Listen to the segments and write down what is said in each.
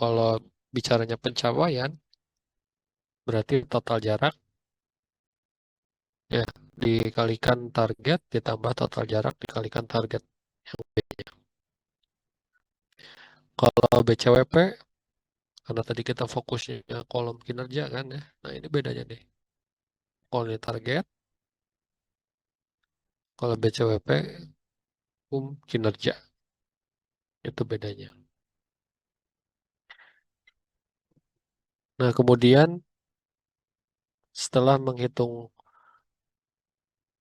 kalau bicaranya pencapaian, berarti total jarak ya dikalikan target ditambah total jarak dikalikan target yang B-nya. Kalau BCWP, karena tadi kita fokusnya kolom kinerja kan ya. Nah ini bedanya nih. Kalau ini target, kalau BCWP kinerja. Itu bedanya. Nah kemudian setelah menghitung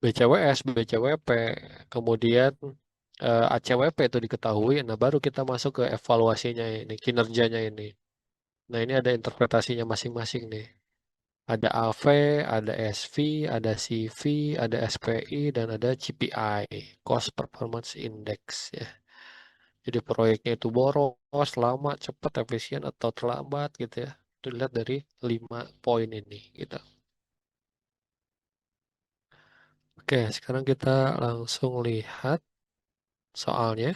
BCWS, BCWP, kemudian ACWP itu diketahui, nah baru kita masuk ke evaluasinya ini, kinerjanya ini. Nah ini ada interpretasinya masing-masing nih. Ada AV, ada SV, ada CV, ada SPI, dan ada CPI, Cost Performance Index ya. Jadi proyeknya itu boros, lama, cepat, efisien, atau terlambat gitu ya. Itu dilihat dari 5 poin ini gitu. Oke, sekarang kita langsung lihat soalnya.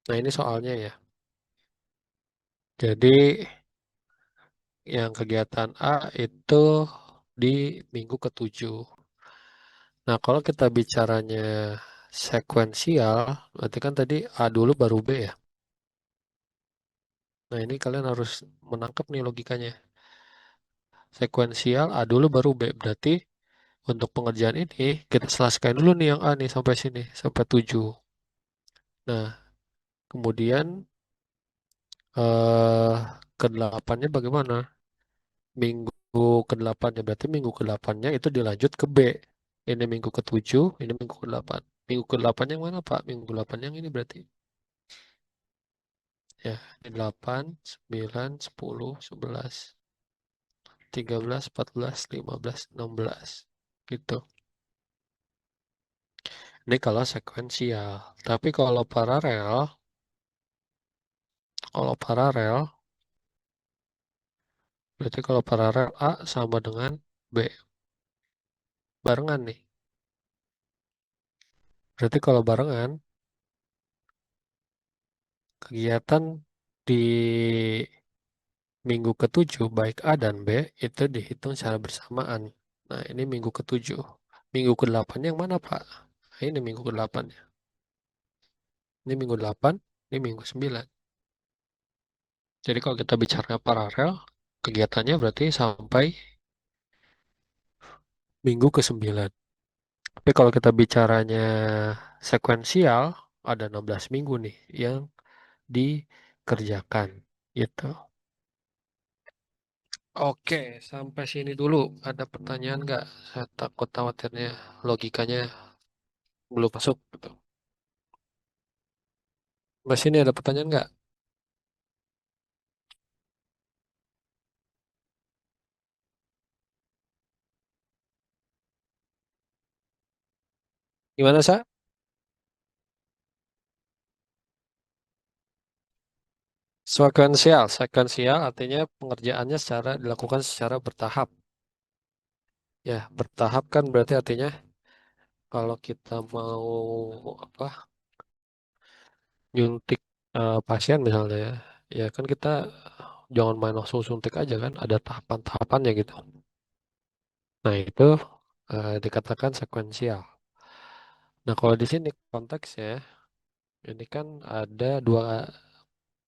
Nah, ini soalnya ya. Jadi yang kegiatan A itu di minggu ketujuh. Nah, kalau kita bicaranya sekuensial, berarti kan tadi A dulu baru B ya. Nah, ini kalian harus menangkap nih logikanya. Sekuensial A dulu baru B. Berarti untuk pengerjaan ini kita selesaikan dulu nih yang A nih sampai sini, sampai 7. Nah, kemudian eh ke-8-nya bagaimana? Minggu ke-8-nya berarti minggu ke-8-nya itu dilanjut ke B. Ini minggu ke-7, ini minggu ke-8. Minggu ke-8 yang mana, Pak? Minggu ke-8 yang ini berarti. Ya, ini 8, 9, 10, 11, 13, 14, 15, 16. Gitu. Ini kalau sekuensial. Tapi kalau paralel, berarti kalau paralel A sama dengan B. Barengan nih. Berarti kalau barengan, kegiatan di minggu ketujuh baik A dan B itu dihitung secara bersamaan. Nah, ini minggu ketujuh. Minggu ke-8 yang mana, Pak? Nah, ini minggu ke-8 ya. Ini minggu 8, ini minggu 9. Jadi kalau kita bicara paralel, kegiatannya berarti sampai minggu ke-9. Tapi kalau kita bicaranya sekuensial, ada 16 minggu nih yang dikerjakan. Gitu. Oke, sampai sini dulu. Ada pertanyaan nggak? Saya takut khawatirnya logikanya belum masuk. Gitu. Mas ini ada pertanyaan nggak? Gimana, Sa? Sekuensial. Sekuensial artinya pengerjaannya dilakukan secara bertahap. Ya, bertahap kan berarti artinya kalau kita mau apa nyuntik pasien misalnya ya, ya kan kita jangan main langsung suntik aja kan, ada tahapan-tahapannya gitu. Nah, itu dikatakan sekuensial. Nah, kalau di sini konteksnya, ini kan ada dua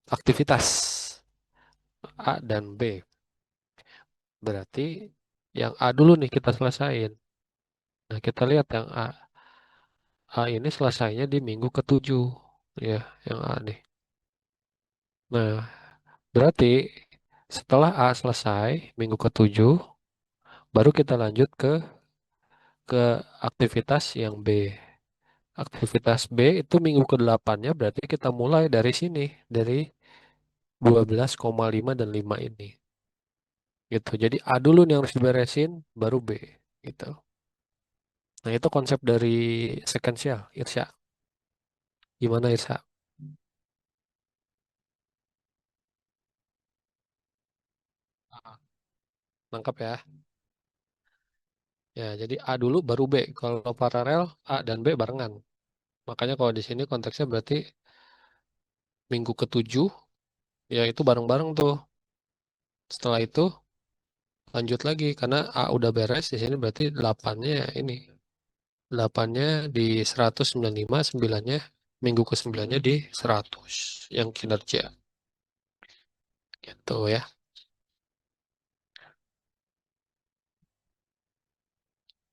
aktivitas, A dan B. Berarti yang A dulu nih kita selesain. Nah, kita lihat yang A ini selesainya di minggu ketujuh. Ya, yang A nih. Nah, berarti setelah A selesai, minggu ketujuh, baru kita lanjut ke aktivitas yang B. Aktivitas B itu minggu ke-8-nya berarti kita mulai dari sini, dari 12,5 dan 5 ini. Gitu. Jadi A dulu nih yang harus diberesin, baru B. Gitu. Nah, itu konsep dari sequential, Irsya. Gimana, Irsya? Nangkap ya? Ya, jadi A dulu baru B. Kalau paralel, A dan B barengan. Makanya kalau di sini konteksnya berarti minggu ketujuh Ya itu bareng-bareng tuh. Setelah itu lanjut lagi karena A udah beres di sini berarti 8-nya ini. 8-nya di 195, 9-nya minggu ke 9-nya di 100 yang kinerja gitu ya.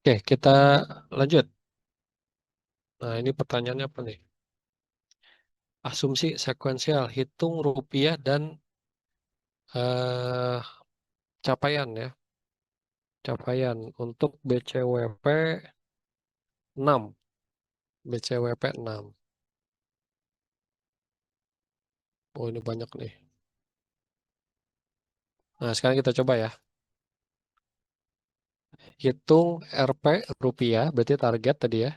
Oke, kita lanjut. Nah, ini pertanyaannya apa nih? Asumsi sekuensial, hitung rupiah dan eh, capaian ya. Capaian untuk BCWP 6. BCWP 6. Oh, ini banyak nih. Nah, sekarang kita coba ya. Hitung RP rupiah, berarti target tadi ya.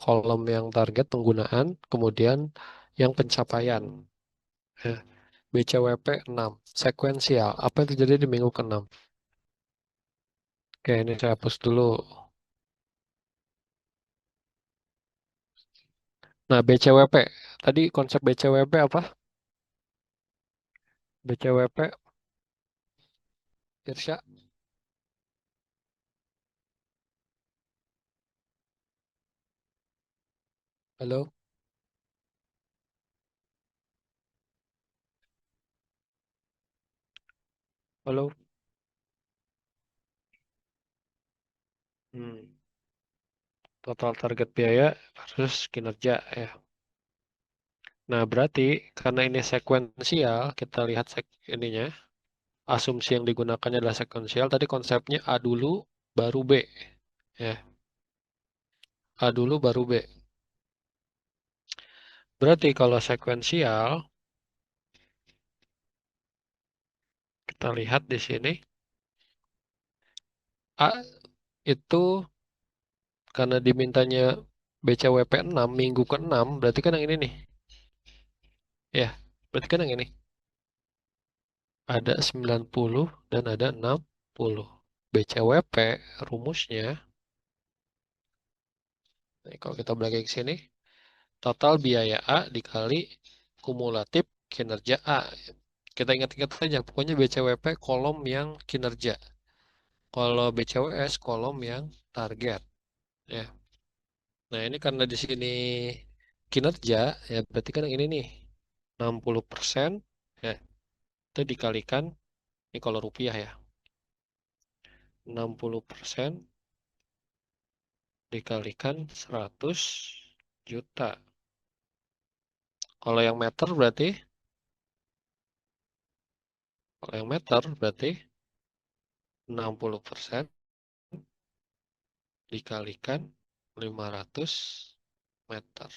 Kolom yang target penggunaan, kemudian yang pencapaian. Ya, BCWP 6. Sekuensial. Apa yang terjadi di minggu ke-6? Oke, ini saya hapus dulu. Nah, BCWP. Tadi konsep BCWP apa? BCWP, Irsya. Halo, halo. Hmm. Total target biaya versus kinerja ya. Nah, berarti karena ini sekuensial, kita lihat ininya. Asumsi yang digunakannya adalah sekuensial. Tadi konsepnya A dulu, baru B. Ya, A dulu, baru B. Berarti kalau sekuensial, kita lihat di sini. A itu karena dimintanya BCWP 6 minggu ke-6, berarti kan yang ini nih. Ya, berarti kan yang ini. Ada 90 dan ada 60. BCWP rumusnya, nih, kalau kita balik ke sini, total biaya A dikali kumulatif kinerja A. Kita ingat-ingat saja, pokoknya BCWP kolom yang kinerja. Kalau BCWS kolom yang target. Ya. Nah, ini karena di sini kinerja, ya berarti kan yang ini nih, 60%, ya, itu dikalikan, ini kalau rupiah ya, 60% dikalikan 100 juta. Kalau yang meter berarti, kalau yang meter berarti 60% dikalikan 500 meter.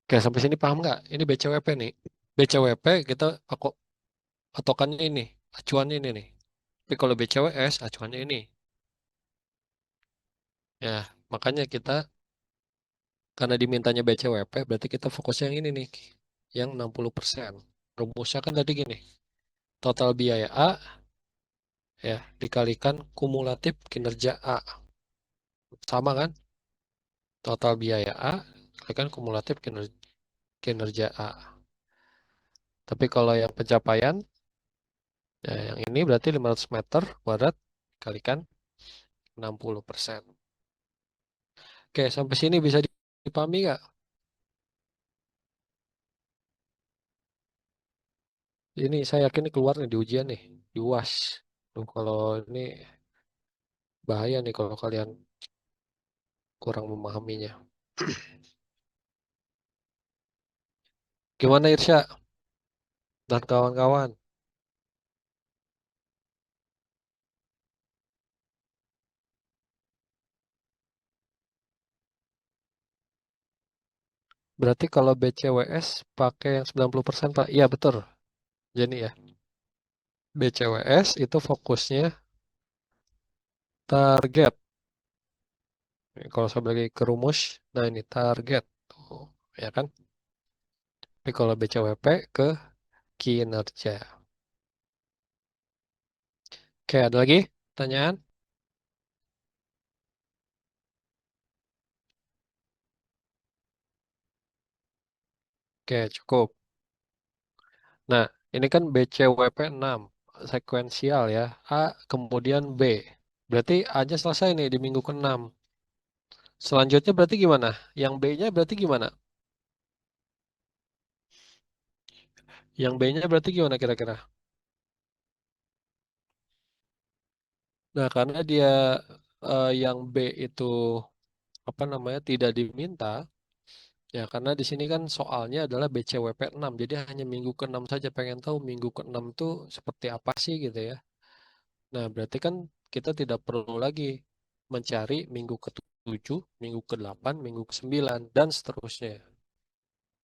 Oke, sampai sini paham nggak? Ini BCWP nih. BCWP kita patokannya ini, acuannya ini nih. Tapi kalau BCWS acuannya ini. Ya, makanya kita karena dimintanya BCWP berarti kita fokus yang ini nih. Yang 60%. Rumusnya kan tadi gini. Total biaya A ya dikalikan kumulatif kinerja A. Sama kan? Total biaya A dikalikan kumulatif kinerja A. Tapi kalau yang pencapaian ya yang ini berarti 500 meter kuadrat dikalikan 60%. Oke, sampai sini bisa dipahami nggak? Ini saya yakin ini keluar nih di ujian nih, di UAS. Duh, kalau ini bahaya nih kalau kalian kurang memahaminya. Gimana Irsya dan kawan-kawan? Berarti kalau BCWS pakai yang 90% Pak? Iya betul. Jadi ya, BCWS itu fokusnya target. Kalau saya bagi ke rumus, nah ini target. Tuh, ya kan? Tapi kalau BCWP ke kinerja. Oke, ada lagi pertanyaan? Oke, cukup. Nah, ini kan BCWP 6 sekuensial ya. A kemudian B. Berarti A-nya selesai nih di minggu ke-6. Selanjutnya berarti gimana? Yang B-nya berarti gimana? Yang B-nya berarti gimana kira-kira? Nah, karena dia yang B itu apa namanya tidak diminta, ya karena di sini kan soalnya adalah BCWP 6. Jadi hanya minggu ke-6 saja pengen tahu minggu ke-6 itu seperti apa sih gitu ya. Nah, berarti kan kita tidak perlu lagi mencari minggu ke-7, minggu ke-8, minggu ke-9 dan seterusnya.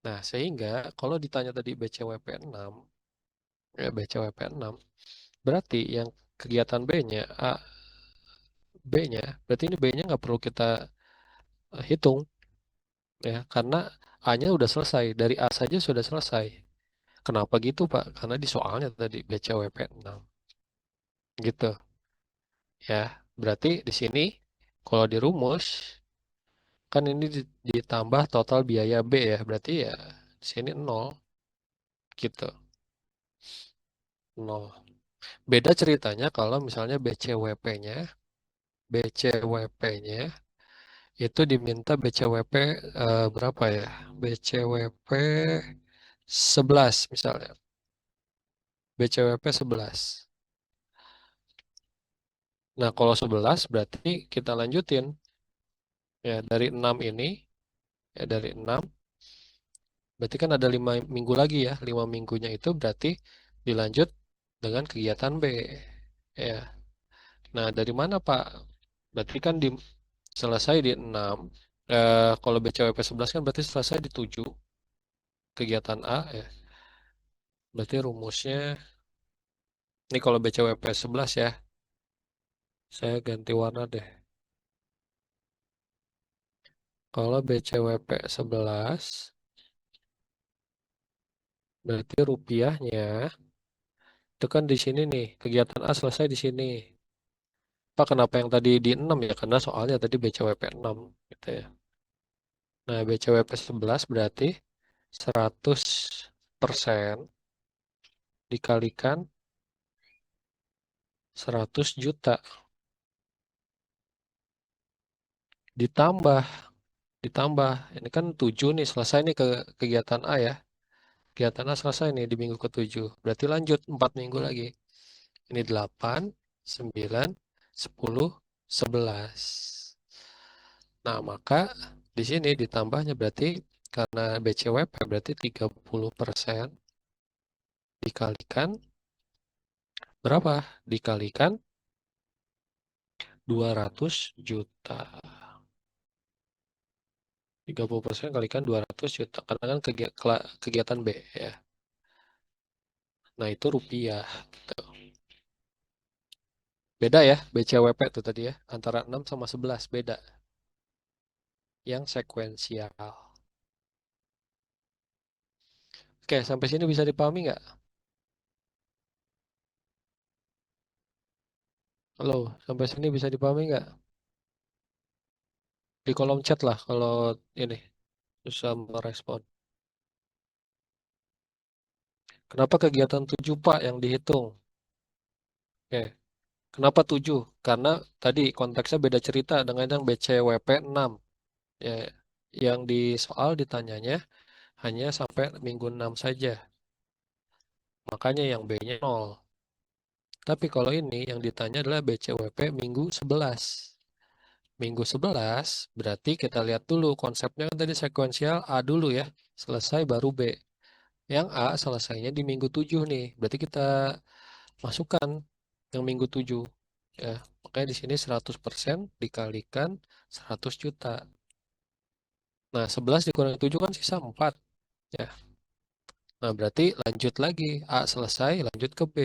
Nah, sehingga kalau ditanya tadi BCWP 6, ya BCWP 6, berarti yang kegiatan B-nya, B-nya, berarti ini B-nya nggak perlu kita hitung ya, karena A-nya udah selesai, dari A saja sudah selesai. Kenapa gitu, Pak? Karena di soalnya tadi BCWP 6 gitu ya. Berarti di sini kalau dirumus kan ini ditambah total biaya B ya, berarti ya di sini nol gitu, nol. Beda ceritanya kalau misalnya BCWP-nya, BCWP-nya itu diminta BCWP berapa ya? BCWP 11 misalnya. BCWP 11. Nah, kalau 11 berarti kita lanjutin ya dari 6 ini, ya dari 6 berarti kan ada 5 minggu lagi ya. 5 minggunya itu berarti dilanjut dengan kegiatan B. Ya. Nah, dari mana Pak? Berarti kan selesai di 6. Kalau BCWP 11 kan berarti selesai di 7 kegiatan A ya. Berarti rumusnya ini kalau BCWP 11 ya. Saya ganti warna deh. Kalau BCWP 11 berarti rupiahnya itu kan di sini nih. Kegiatan A selesai di sini. Pak, kenapa yang tadi di 6 ya? Karena soalnya tadi BCWP 6 gitu ya. Nah, BCWP 11 berarti 100% dikalikan 100 juta ditambah ditambah ini kan 7 nih selesai nih ke kegiatan A ya. Kegiatan A selesai nih di minggu ke-7. Berarti lanjut 4 minggu lagi. Ini 8, 9, 10, 11. Nah, maka di sini ditambahnya berarti karena BCWP berarti 30% dikalikan berapa? Dikalikan 200 juta. 30% kalikan 200 juta. Karena kan kegiatan B ya. Nah, itu rupiah. Tuh. Beda ya BCWP itu tadi ya. Antara 6 sama 11 beda. Yang sekuensial. Oke, sampai sini bisa dipahami nggak? Halo, sampai sini bisa dipahami nggak? Di kolom chat lah kalau ini susah merespon. Kenapa kegiatan 7 Pak yang dihitung? Oke, kenapa 7? Karena tadi konteksnya beda cerita dengan yang BCWP 6. Ya, yang di soal ditanyanya hanya sampai minggu 6 saja. Makanya yang B-nya 0. Tapi kalau ini yang ditanya adalah BCWP minggu 11. Minggu 11 berarti kita lihat dulu konsepnya kan tadi sekuensial A dulu ya. Selesai baru B. Yang A selesainya di minggu 7 nih. Berarti kita masukkan yang minggu 7. Ya, makanya di sini 100% dikalikan 100 juta. Nah, 11 dikurangi 7 kan sisa 4. Ya. Nah, berarti lanjut lagi. A selesai, lanjut ke B.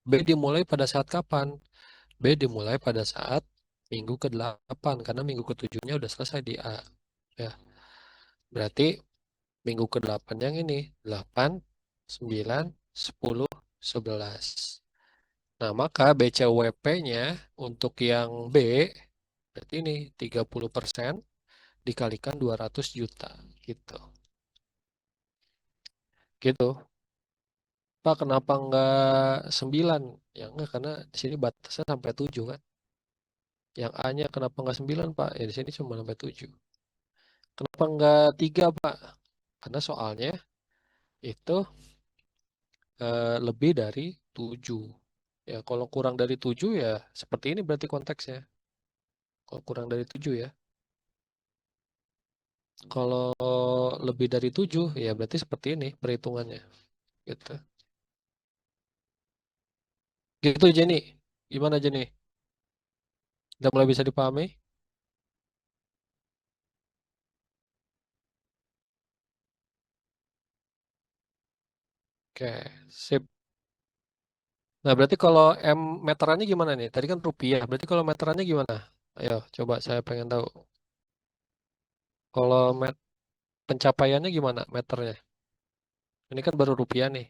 B dimulai pada saat kapan? B dimulai pada saat minggu ke-8 karena minggu ke-7-nya udah selesai di A. Ya, berarti minggu ke-8 yang ini 8, 9, 10, 11. Nah, maka BCWP-nya untuk yang B berarti ini 30% dikalikan 200 juta gitu. Gitu. Pak, kenapa nggak 9? Ya enggak, karena di sini batasnya sampai 7 kan. Yang A-nya kenapa nggak 9 Pak? Ya di sini cuma sampai 7. Kenapa nggak 3 Pak? Karena soalnya itu lebih dari 7. Ya, kalau kurang dari 7 ya seperti ini berarti konteksnya. Kalau kurang dari 7 ya. Kalau lebih dari 7 ya berarti seperti ini perhitungannya. Gitu. Gitu Jenny. Gimana Jenny? Udah mulai bisa dipahami? Oke, sip. Nah, berarti kalau M meterannya gimana nih? Tadi kan rupiah. Berarti kalau meterannya gimana? Ayo, coba saya pengen tahu. Kalau pencapaiannya gimana meternya? Ini kan baru rupiah nih.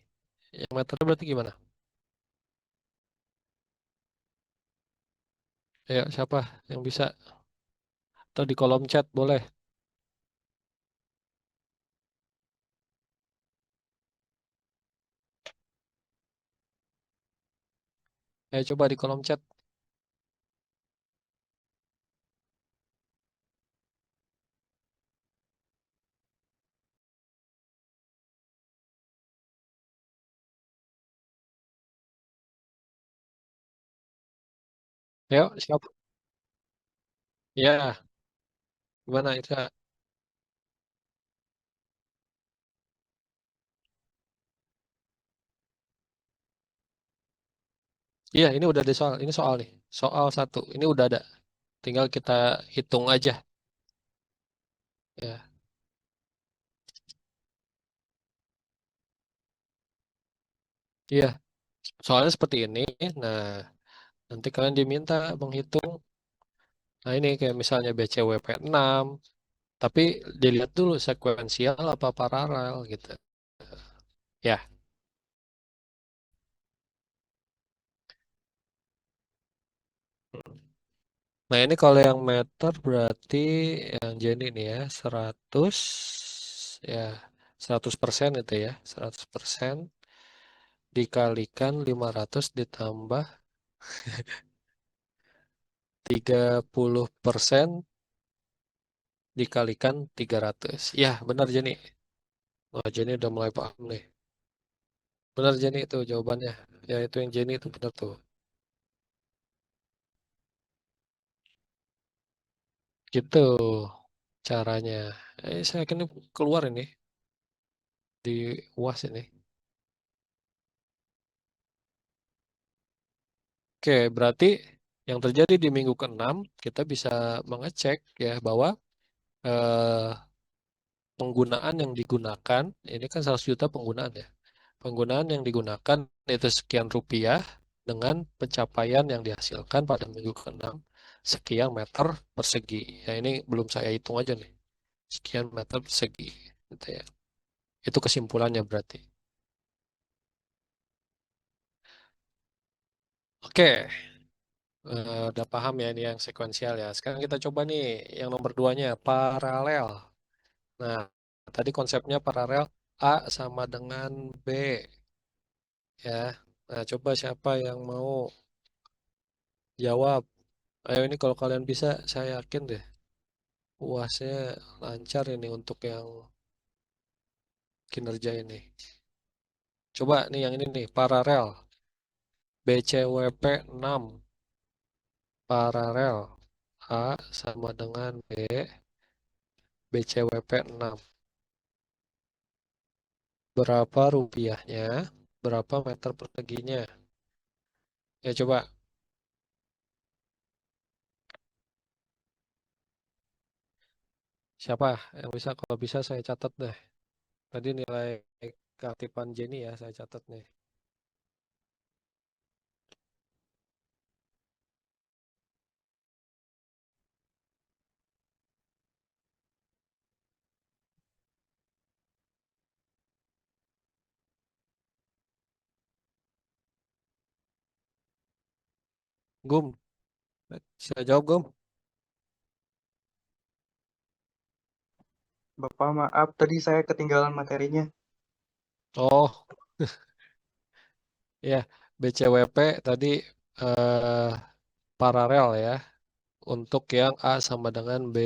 Yang meternya berarti gimana? Ayo, siapa yang bisa? Atau di kolom chat boleh. Ayo coba di kolom chat. Ayo, siapa? Ya, gimana itu? Iya, ini udah ada soal. Ini soal nih. Soal satu. Ini udah ada. Tinggal kita hitung aja. Ya, iya. Soalnya seperti ini. Nah, nanti kalian diminta menghitung. Nah, ini kayak misalnya BCWP 6. Tapi dilihat dulu sekuensial apa paralel gitu. Ya. Nah, ini kalau yang meter berarti yang Jenny nih ya 100 ya 100% itu ya 100% dikalikan 500 ditambah 30% dikalikan 300. Ya, benar Jenny. Oh, Jenny udah mulai paham nih. Benar Jenny itu jawabannya. Ya, itu yang Jenny itu benar tuh. Gitu caranya. Saya yakin ini keluar ini di UAS ini. Oke, berarti yang terjadi di minggu ke-6 kita bisa mengecek ya bahwa eh, penggunaan yang digunakan ini kan 100 juta penggunaan ya. Penggunaan yang digunakan itu sekian rupiah dengan pencapaian yang dihasilkan pada minggu ke-6 sekian meter persegi. Ya ini belum saya hitung aja nih. Sekian meter persegi gitu ya. Itu kesimpulannya berarti. Oke, udah paham ya ini yang sekuensial ya. Sekarang kita coba nih yang nomor duanya paralel. Nah, tadi konsepnya paralel A sama dengan B ya. Nah, coba siapa yang mau jawab? Ayo ini kalau kalian bisa, saya yakin deh UASnya lancar ini untuk yang kinerja ini. Coba nih yang ini nih, paralel. BCWP 6 paralel A sama dengan B BCWP 6. Berapa rupiahnya? Berapa meter perseginya? Ya coba siapa yang bisa? Kalau bisa saya catat deh. Tadi nilai keaktifan Jenny ya saya catat nih. Gum, saya jawab Gum. Bapak maaf, tadi saya ketinggalan materinya. Oh, ya, BCWP tadi eh, paralel ya untuk yang A sama dengan B.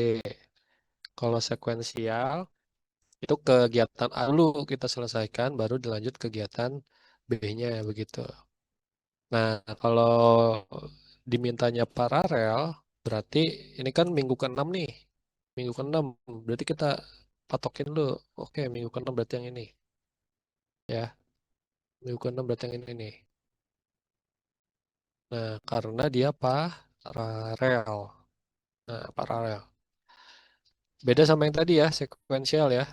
Kalau sekuensial itu kegiatan A dulu kita selesaikan, baru dilanjut kegiatan B-nya begitu. Nah, kalau dimintanya paralel, berarti ini kan minggu ke-6 nih. Minggu ke-6, berarti kita patokin dulu. Oke, minggu ke-6 berarti yang ini. Ya, minggu ke-6 berarti yang ini nih. Nah, karena dia paralel. Nah, paralel. Beda sama yang tadi ya, sekuensial ya.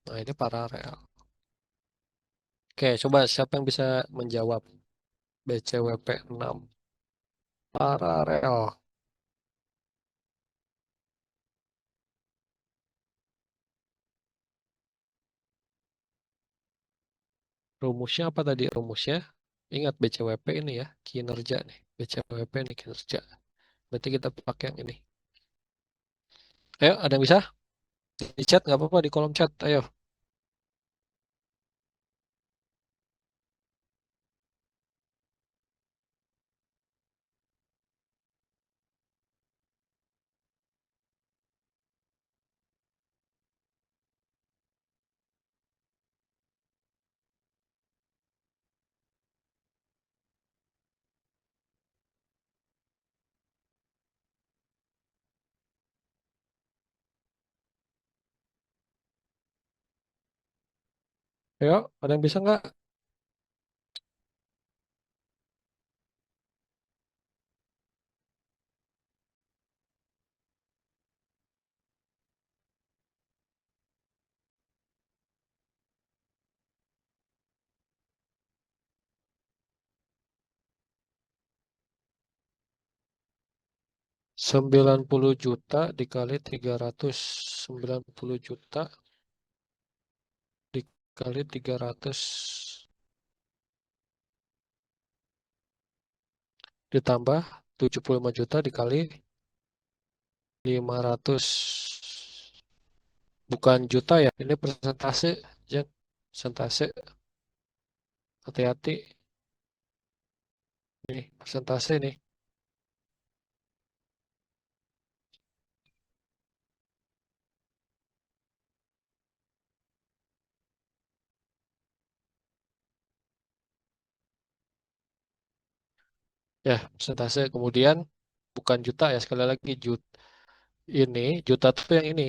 Nah, ini paralel. Oke, coba siapa yang bisa menjawab BCWP 6 paralel. Rumusnya apa tadi rumusnya? Ingat BCWP ini ya, kinerja nih. BCWP ini kinerja. Berarti kita pakai yang ini. Ayo, ada yang bisa? Di chat nggak apa-apa di kolom chat. Ayo. Ayo, ada yang bisa nggak? 90 juta dikali 390 juta dikali 300 ditambah 75 juta dikali 500. Bukan juta ya, ini persentase. Jen. Persentase, hati-hati. Nih, persentase nih. Ya, persentase. Kemudian, bukan juta ya, sekali lagi. Ini, juta tuh yang ini.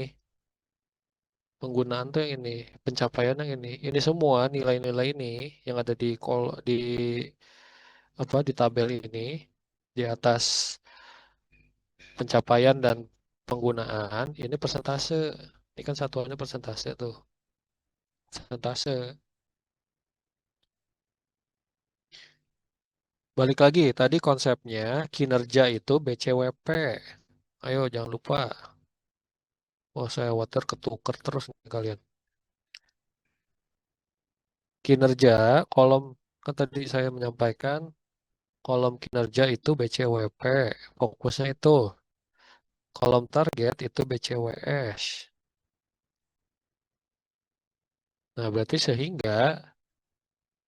Penggunaan tuh yang ini. Pencapaian yang ini. Ini semua nilai-nilai ini yang ada di apa di tabel ini di atas pencapaian dan penggunaan ini persentase. Ini kan satuannya persentase tuh. Persentase. Balik lagi, tadi konsepnya kinerja itu BCWP. Ayo, jangan lupa. Oh, saya water ketuker terus nih kalian. Kinerja, kolom, kan tadi saya menyampaikan, kolom kinerja itu BCWP. Fokusnya itu. Kolom target itu BCWS. Nah, berarti sehingga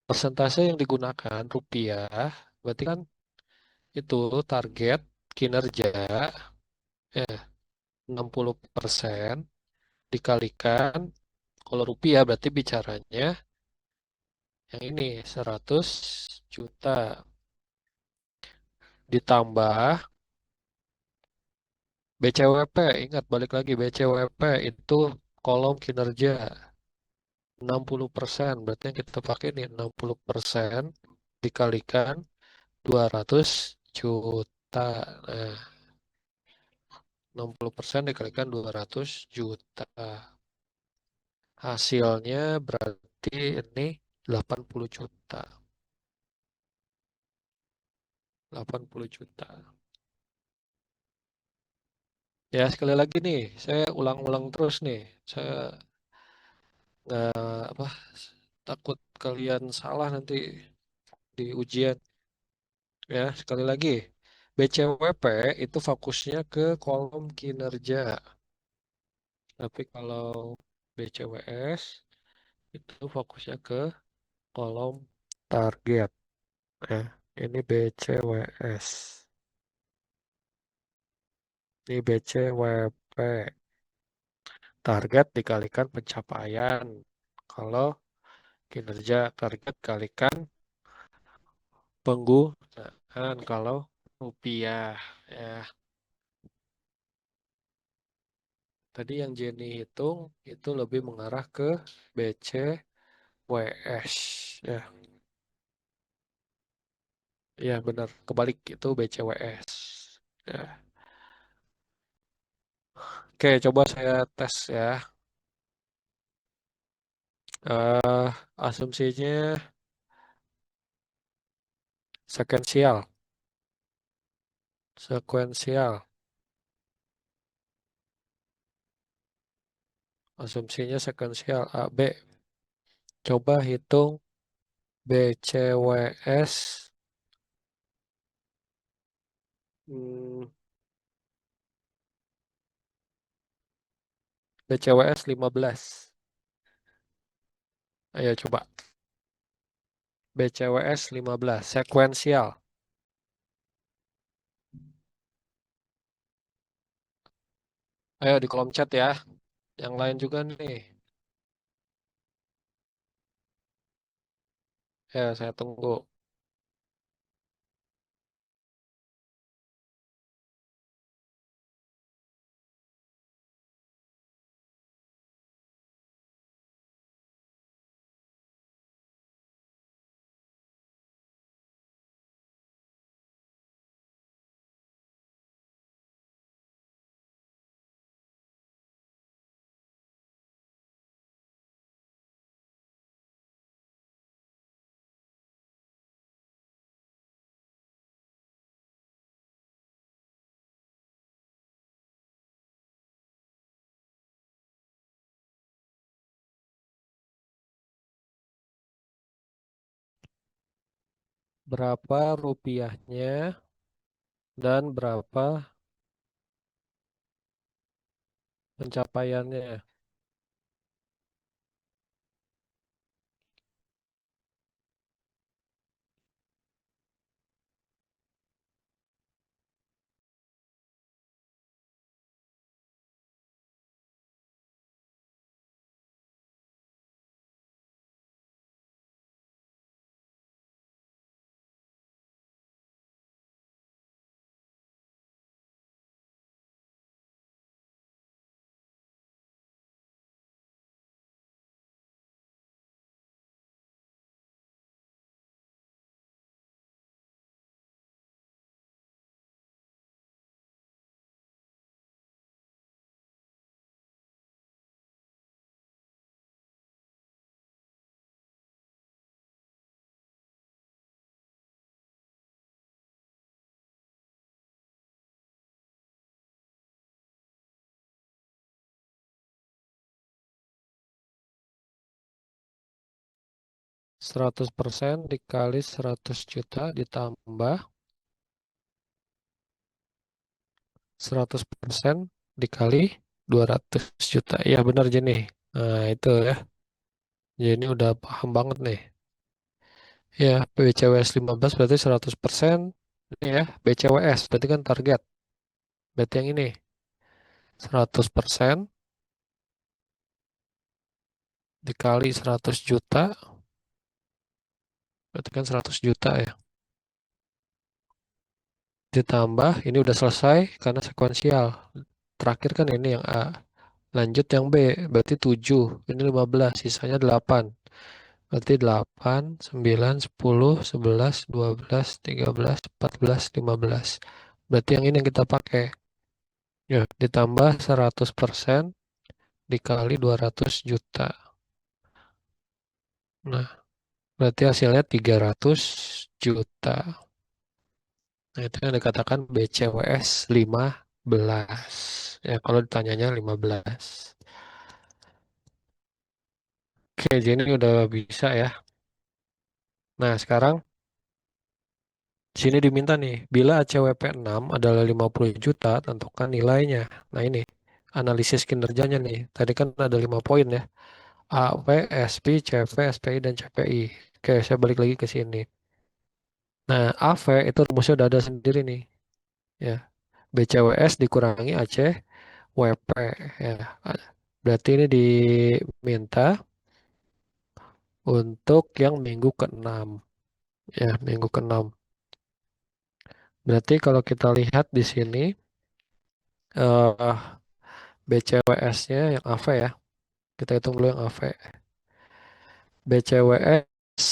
persentase yang digunakan rupiah, berarti kan itu target kinerja eh 60% dikalikan kalau rupiah berarti bicaranya yang ini 100 juta ditambah BCWP. Ingat balik lagi BCWP itu kolom kinerja 60%. Berarti yang kita pakai ini 60% dikalikan 200 juta. Nah, 60% dikalikan 200 juta. Hasilnya berarti ini 80 juta. 80 juta. Ya, sekali lagi nih, saya ulang-ulang terus nih. Saya nggak apa takut kalian salah nanti di ujian. Ya, sekali lagi. BCWP itu fokusnya ke kolom kinerja. Tapi kalau BCWS itu fokusnya ke kolom target. Ya, ini BCWS. Ini BCWP. Target dikalikan pencapaian. Kalau kinerja target kalikan penggunaan. Kalau rupiah. Ya, tadi yang Jenny hitung itu lebih mengarah ke BCWS. Ya, ya benar. Kebalik itu BCWS. Ya. Oke, coba saya tes ya. Asumsinya sekuensial. Sekuensial. Asumsinya sekuensial A, B. Coba hitung BCWS. hmm, BCWS 15. Ayo coba. BCWS 15. Sekuensial. Ayo di kolom chat ya. Yang lain juga nih. Ya, saya tunggu. Berapa rupiahnya dan berapa pencapaiannya? Seratus persen dikali 100 juta ditambah 100% dikali 200 juta. Iya benar Jenny. Nah itu ya. Jenny udah paham banget nih. Ya BCWS 15 berarti 100%. Ini ya BCWS berarti kan target. Berarti yang ini 100% dikali 100 juta. Berarti kan 100 juta ya. Ditambah ini udah selesai karena sekuensial. Terakhir kan ini yang A. Lanjut yang B, berarti 7. Ini 15, sisanya 8. Berarti 8, 9, 10, 11, 12, 13, 14, 15. Berarti yang ini yang kita pakai. Ya, ditambah 100% dikali 200 juta. Nah, berarti hasilnya 300 juta. Nah, itu yang dikatakan BCWS 15. Ya, kalau ditanyanya 15. Oke, jadi ini udah bisa ya. Nah, sekarang sini diminta nih, bila ACWP 6 adalah 50 juta, tentukan nilainya. Nah ini, analisis kinerjanya nih. Tadi kan ada 5 poin ya. AW, SP, CV, SPI, dan CPI. Oke, saya balik lagi ke sini. Nah, AV itu rumusnya udah ada sendiri nih. Ya, BCWS dikurangi AC WP. Ya, berarti ini diminta untuk yang minggu ke-6. Ya, minggu ke-6. Berarti kalau kita lihat di sini, BCWS-nya yang AV ya. Kita hitung dulu yang AV. BCWS